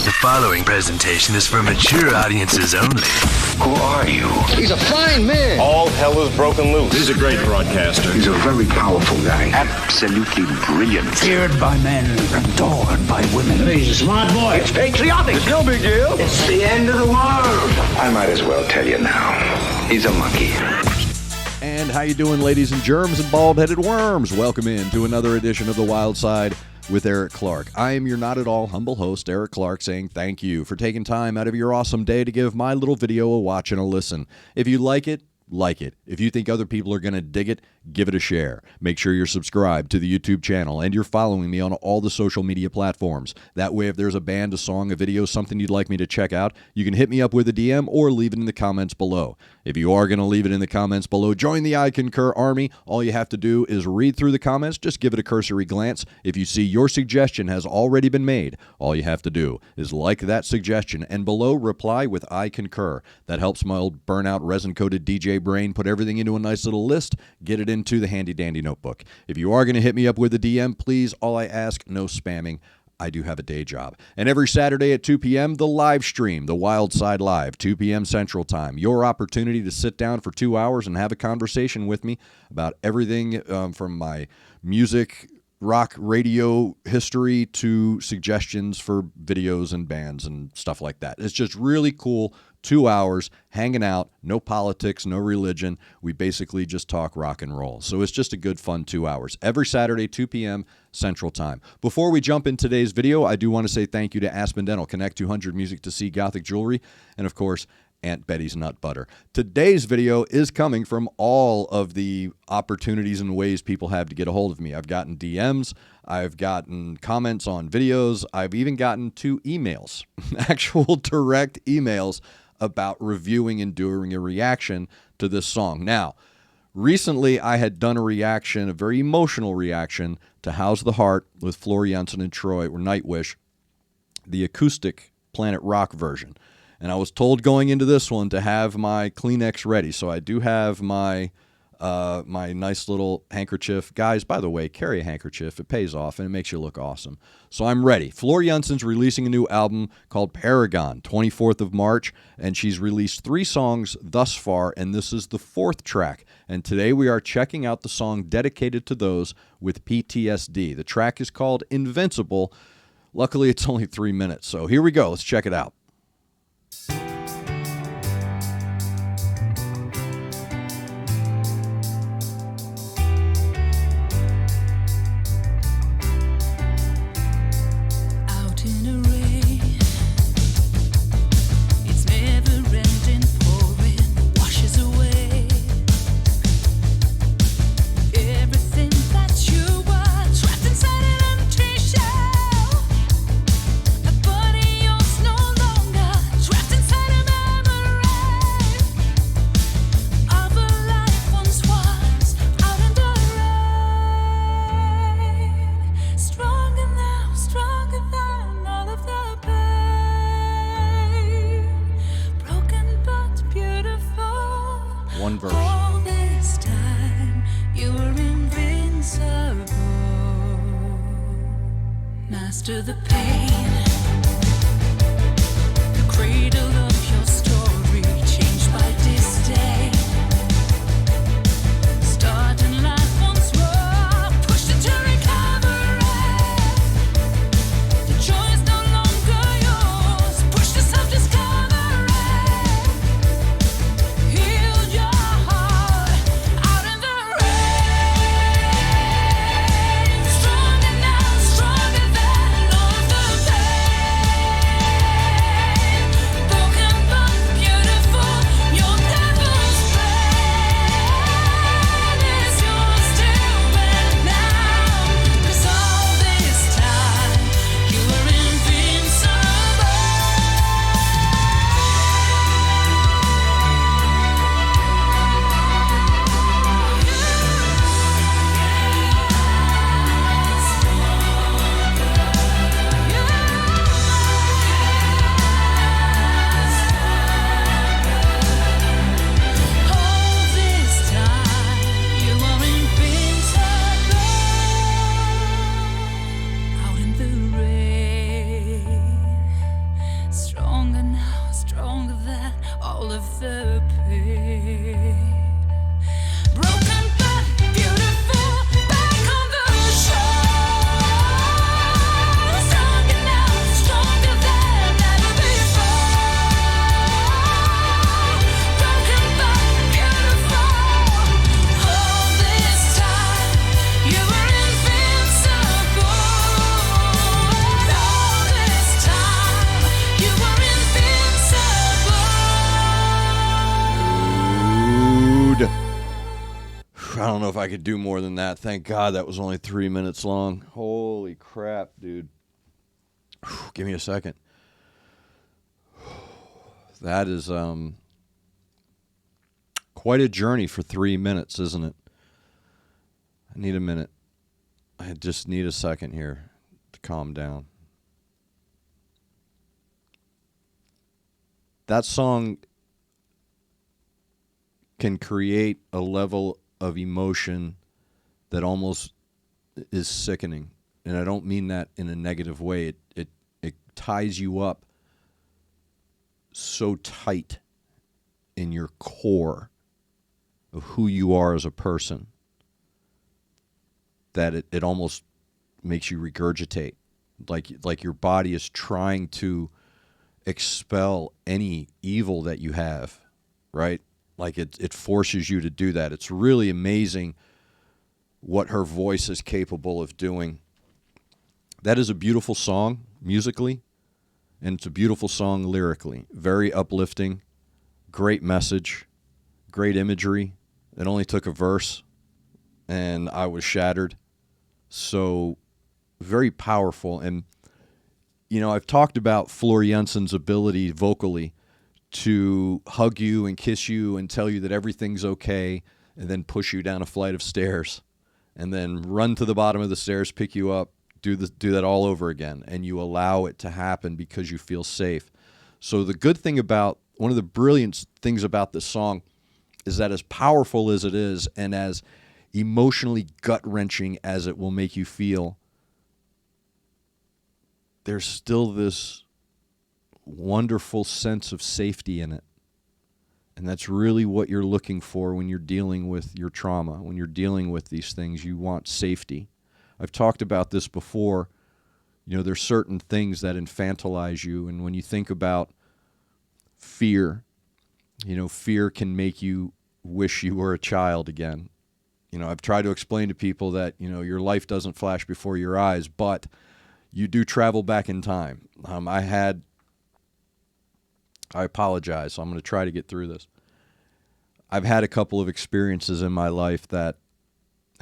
The following presentation is for mature audiences only. Who are you? He's a fine man. All hell is broken loose. He's a great broadcaster. He's a very powerful guy. Absolutely brilliant. Feared by men, adored by women. He's a smart boy. It's patriotic. It's no big deal. It's the end of the world. I might as well tell you now. He's a monkey. And how you doing, ladies and germs and bald-headed worms? Welcome in to another edition of The Wild Side with Eric Clark. I am your not at all humble host, Eric Clark, saying thank you for taking time out of your awesome day to give my little video a watch and a listen. If you like it, like it. If you think other people are going to dig it, give it a share. Make sure you're subscribed to the YouTube channel and you're following me on all the social media platforms. That way, if there's a band, a song, a video, something you'd like me to check out, you can hit me up with a DM or leave it in the comments below. If you are going to leave it in the comments below, join the I Concur Army. All you have to do is read through the comments, just give it a cursory glance. If you see your suggestion has already been made, all you have to do is like that suggestion and below reply with I Concur. That helps my old burnout resin-coated DJ brain put everything into a nice little list, get it into the handy-dandy notebook. If you are going to hit me up with a DM, please, all I ask, no spamming. I do have a day job. And every Saturday at 2 p.m., the live stream, The Wild Side Live, 2 p.m. Central Time. Your opportunity to sit down for 2 hours and have a conversation with me about everything from my music, rock, radio history to suggestions for videos and bands and stuff like that. It's just really cool. 2 hours hanging out, no politics, no religion. We basically just talk rock and roll. So it's just a good, fun 2 hours. Every Saturday, 2 p.m. Central Time. Before we jump in today's video, I do want to say thank you to Aspen Dental, Connect 200 Music to See Gothic Jewelry, and of course, Aunt Betty's Nut Butter. Today's video is coming from all of the opportunities and ways people have to get a hold of me. I've gotten DMs, I've gotten comments on videos, I've even gotten 2 emails, actual direct emails about reviewing and doing a reaction to this song. Now, recently I had done a reaction, a very emotional reaction to How's the Heart with Floor Jansen and Troy, or Nightwish, the acoustic Planet Rock version. And I was told going into this one to have my Kleenex ready. So I do have my my nice little handkerchief. Guys, by the way, carry a handkerchief. It pays off and it makes you look awesome. So I'm ready. Floor Jansen's releasing a new album called Paragon, 24th of March. And she's released 3 songs thus far. And this is the 4th track. And today we are checking out the song dedicated to those with PTSD. The track is called Invincible. Luckily, it's only 3 minutes. So here we go. Let's check it out. One verse. All this time you were invincible. Master the pain. The cradle of your story changed by disdain. Starting life once more, pushed into recovery. The joy is no longer yours. Push to self-discovery. Stronger than all of the pain. all of the pain. Broken but beautiful, back on the shore. Stronger now, stronger than ever before. Broken but beautiful. All this time, you were invincible. All this time, you were invincible. Dude. I don't know if I could do more than that. Thank God that was only 3 minutes long. Holy crap, dude. Give me a second. That is quite a journey for 3 minutes, isn't it? I need a minute. I just need a second here to calm down. That song can create a level of emotion that almost is sickening. And I don't mean that in a negative way. It ties you up so tight in your core of who you are as a person that it almost makes you regurgitate. Like your body is trying to expel any evil that you have, right? Like it forces you to do that. It's really amazing what her voice is capable of doing. That is a beautiful song musically, and it's a beautiful song lyrically. Very uplifting, great message, great imagery. It only took a verse, and I was shattered. So very powerful. And, you know, I've talked about Floor Jensen's ability vocally to hug you and kiss you and tell you that everything's okay, and then push you down a flight of stairs, and then run to the bottom of the stairs, pick you up, do that all over again, and you allow it to happen because you feel safe. So the good thing about, one of the brilliant things about this song is that as powerful as it is and as emotionally gut-wrenching as it will make you feel, there's still this wonderful sense of safety in it. And that's really what you're looking for when you're dealing with your trauma. When you're dealing with these things, you want safety. I've talked about this before. You know, there's certain things that infantilize you. And when you think about fear, you know, fear can make you wish you were a child again. You know, I've tried to explain to people that, you know, your life doesn't flash before your eyes, but you do travel back in time. I apologize, so I'm going to try to get through this. I've had a couple of experiences in my life that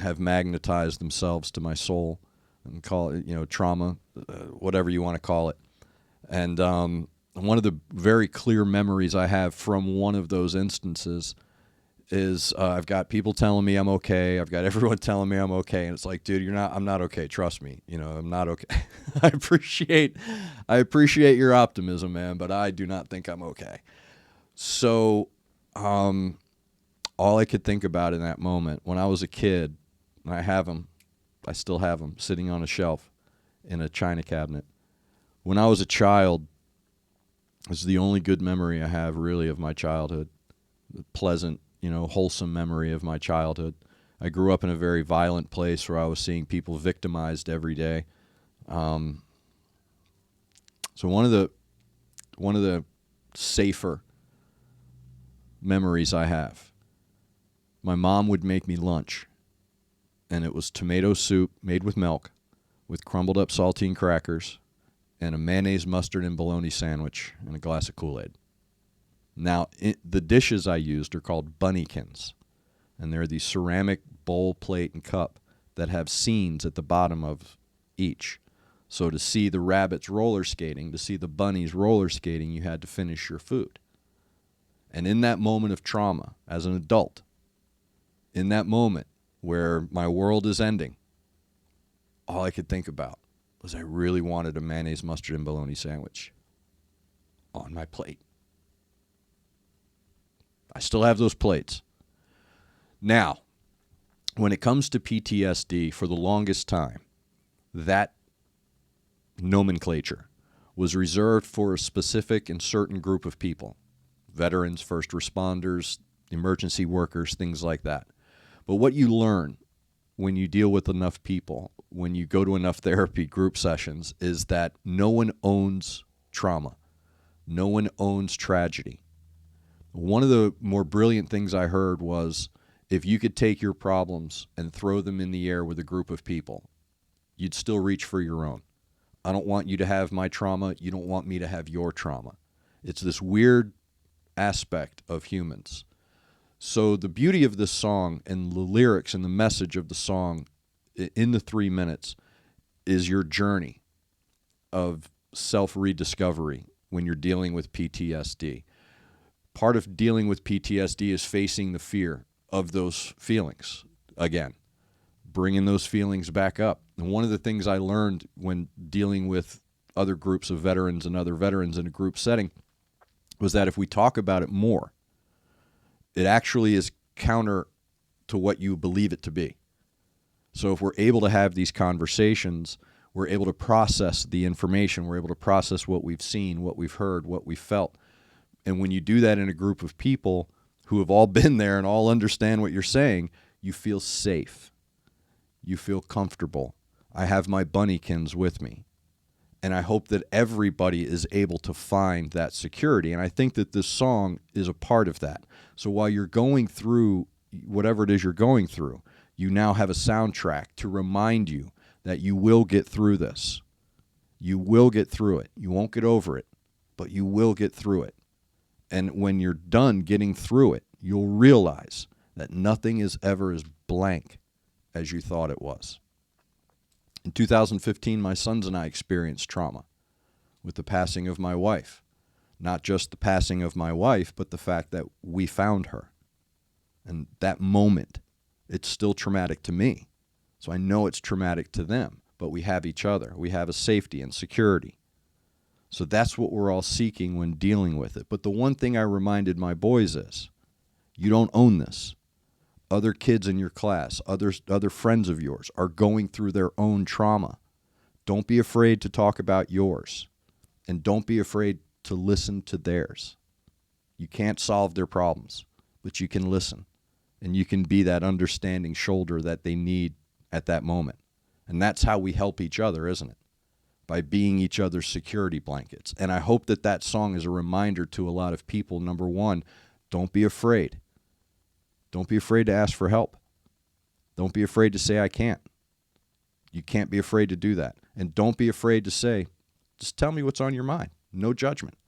have magnetized themselves to my soul, and call it, you know, trauma, whatever you want to call it. And one of the very clear memories I have from one of those instances is I've got people telling me I'm okay. I've got everyone telling me I'm okay. And it's like, dude, I'm not okay. Trust me. You know, I'm not okay. I appreciate your optimism, man, but I do not think I'm okay. So all I could think about in that moment, when I was a kid, and I still have them sitting on a shelf in a china cabinet. When I was a child, this is the only good memory I have really of my childhood. The pleasant, you know, wholesome memory of my childhood. I grew up in a very violent place where I was seeing people victimized every day. So one of the safer memories I have, my mom would make me lunch, and it was tomato soup made with milk, with crumbled up saltine crackers, and a mayonnaise, mustard, and bologna sandwich, and a glass of Kool-Aid. Now, the dishes I used are called bunnykins, and they're these ceramic bowl, plate, and cup that have scenes at the bottom of each. So to see the rabbits roller skating, to see the bunnies roller skating, you had to finish your food. And in that moment of trauma, as an adult, in that moment where my world is ending, all I could think about was I really wanted a mayonnaise, mustard, and bologna sandwich on my plate. I still have those plates. Now, when it comes to PTSD, for the longest time, that nomenclature was reserved for a specific and certain group of people. veterans, first responders, emergency workers, things like that. But what you learn when you deal with enough people, when you go to enough therapy group sessions, is that no one owns trauma. No one owns tragedy. One of the more brilliant things I heard was, if you could take your problems and throw them in the air with a group of people, you'd still reach for your own. I don't want you to have my trauma. You don't want me to have your trauma. It's this weird aspect of humans. So the beauty of this song and the lyrics and the message of the song in the 3 minutes is your journey of self-rediscovery when you're dealing with PTSD. Part of dealing with PTSD is facing the fear of those feelings again, bringing those feelings back up. And one of the things I learned when dealing with other groups of veterans and other veterans in a group setting was that if we talk about it more, it actually is counter to what you believe it to be. So if we're able to have these conversations, we're able to process the information, we're able to process what we've seen, what we've heard, what we've felt. And when you do that in a group of people who have all been there and all understand what you're saying, you feel safe. You feel comfortable. I have my bunnykins with me. And I hope that everybody is able to find that security. And I think that this song is a part of that. So while you're going through whatever it is you're going through, you now have a soundtrack to remind you that you will get through this. You will get through it. You won't get over it, but you will get through it. And when you're done getting through it, you'll realize that nothing is ever as blank as you thought it was. In 2015, my sons and I experienced trauma with the passing of my wife. Not just the passing of my wife, but the fact that we found her. And that moment, it's still traumatic to me. So I know it's traumatic to them, but we have each other. We have a safety and security. So that's what we're all seeking when dealing with it. But the one thing I reminded my boys is, you don't own this. Other kids in your class, other friends of yours are going through their own trauma. Don't be afraid to talk about yours. And don't be afraid to listen to theirs. You can't solve their problems, but you can listen. And you can be that understanding shoulder that they need at that moment. And that's how we help each other, isn't it? By being each other's security blankets. And I hope that that song is a reminder to a lot of people. Number one, don't be afraid. Don't be afraid to ask for help. Don't be afraid to say, I can't. You can't be afraid to do that. And don't be afraid to say, just tell me what's on your mind. No judgment.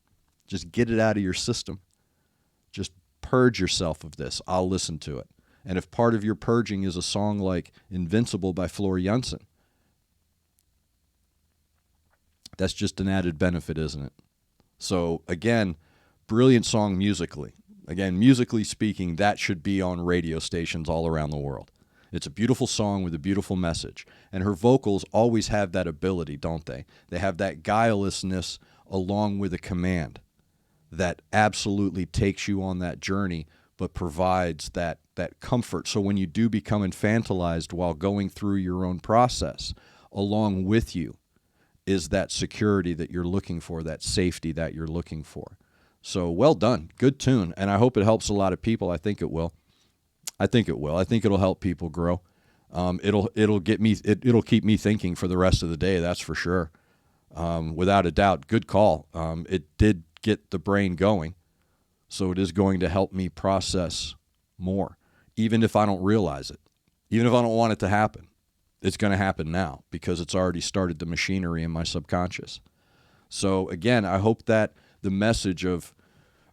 Just get it out of your system. Just purge yourself of this. I'll listen to it. And if part of your purging is a song like Invincible by JANSEN, that's just an added benefit, isn't it? So, again, brilliant song musically. Again, musically speaking, that should be on radio stations all around the world. It's a beautiful song with a beautiful message. And her vocals always have that ability, don't they? They have that guilelessness along with a command that absolutely takes you on that journey, but provides that comfort. So when you do become infantilized while going through your own process, along with you is that security that you're looking for, that safety that you're looking for. So well done. Good tune. And I hope it helps a lot of people. I think it will. I think it'll help people grow. It'll keep me thinking for the rest of the day. That's for sure. Without a doubt. Good call. It did get the brain going. So it is going to help me process more, even if I don't realize it, even if I don't want it to happen. It's going to happen now because it's already started the machinery in my subconscious. So again, I hope that the message of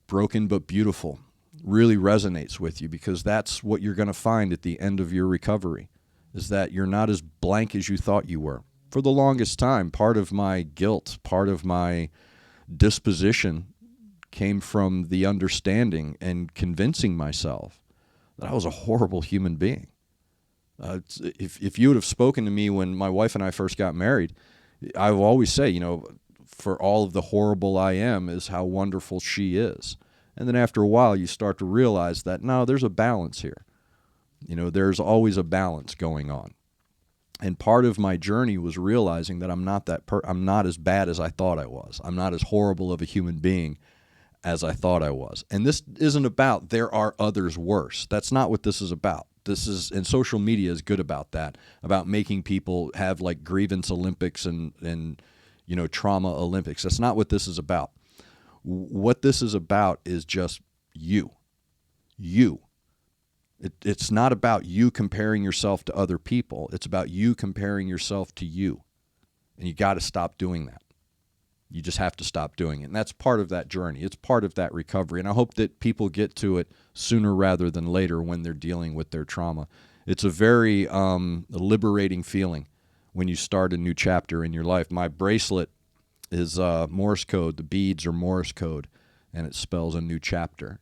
broken but beautiful really resonates with you, because that's what you're going to find at the end of your recovery, is that you're not as blank as you thought you were. For the longest time, part of my guilt, part of my disposition came from the understanding and convincing myself that I was a horrible human being. If you would have spoken to me when my wife and I first got married, I will always say, for all of the horrible I am is how wonderful she is. And then after a while, you start to realize that, no, there's a balance here. There's always a balance going on. And part of my journey was realizing that I'm not as bad as I thought I was. I'm not as horrible of a human being as I thought I was. And this isn't about there are others worse. That's not what this is about. And social media is good about that, about making people have like grievance Olympics and trauma Olympics. That's not what this is about. What this is about is just you. You. It's not about you comparing yourself to other people. It's about you comparing yourself to you. And you got to stop doing that. You just have to stop doing it. And that's part of that journey. It's part of that recovery. And I hope that people get to it sooner rather than later when they're dealing with their trauma. It's a very liberating feeling when you start a new chapter in your life. My bracelet is Morse code. The beads are Morse code, and it spells a new chapter.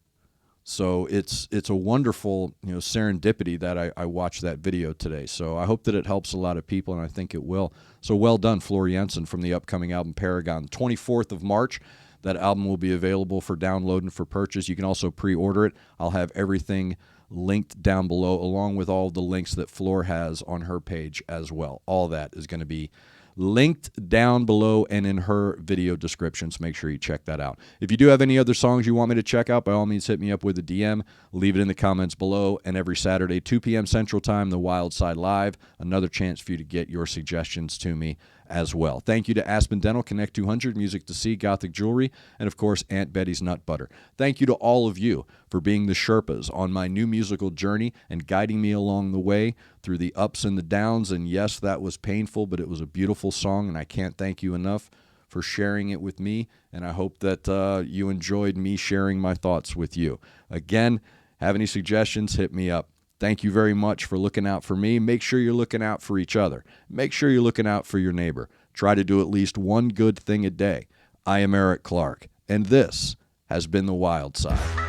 So it's a wonderful serendipity that I watched that video today. So I hope that it helps a lot of people, and I think it will. So well done, Floor Jansen, from the upcoming album Paragon. 24th of March, that album will be available for download and for purchase. You can also pre-order it. I'll have everything linked down below, along with all the links that Floor has on her page as well. All that is going to be linked down below and in her video description, so make sure you check that out. If you do have any other songs you want me to check out, by all means hit me up with a DM, leave it in the comments below, and every Saturday, 2 p.m. Central Time, The Wild Side Live, another chance for you to get your suggestions to me as well. Thank you to Aspen Dental, Connect 200, Music to See, Gothic Jewelry, and of course Aunt Betty's Nut Butter. Thank you to all of you for being the Sherpas on my new musical journey and guiding me along the way through the ups and the downs. And yes, that was painful, but it was a beautiful song, and I can't thank you enough for sharing it with me, and I hope that you enjoyed me sharing my thoughts with you. Again, have any suggestions, hit me up. Thank you very much for looking out for me. Make sure you're looking out for each other. Make sure you're looking out for your neighbor. Try to do at least one good thing a day. I am Eric Clark, and this has been The Wild Side.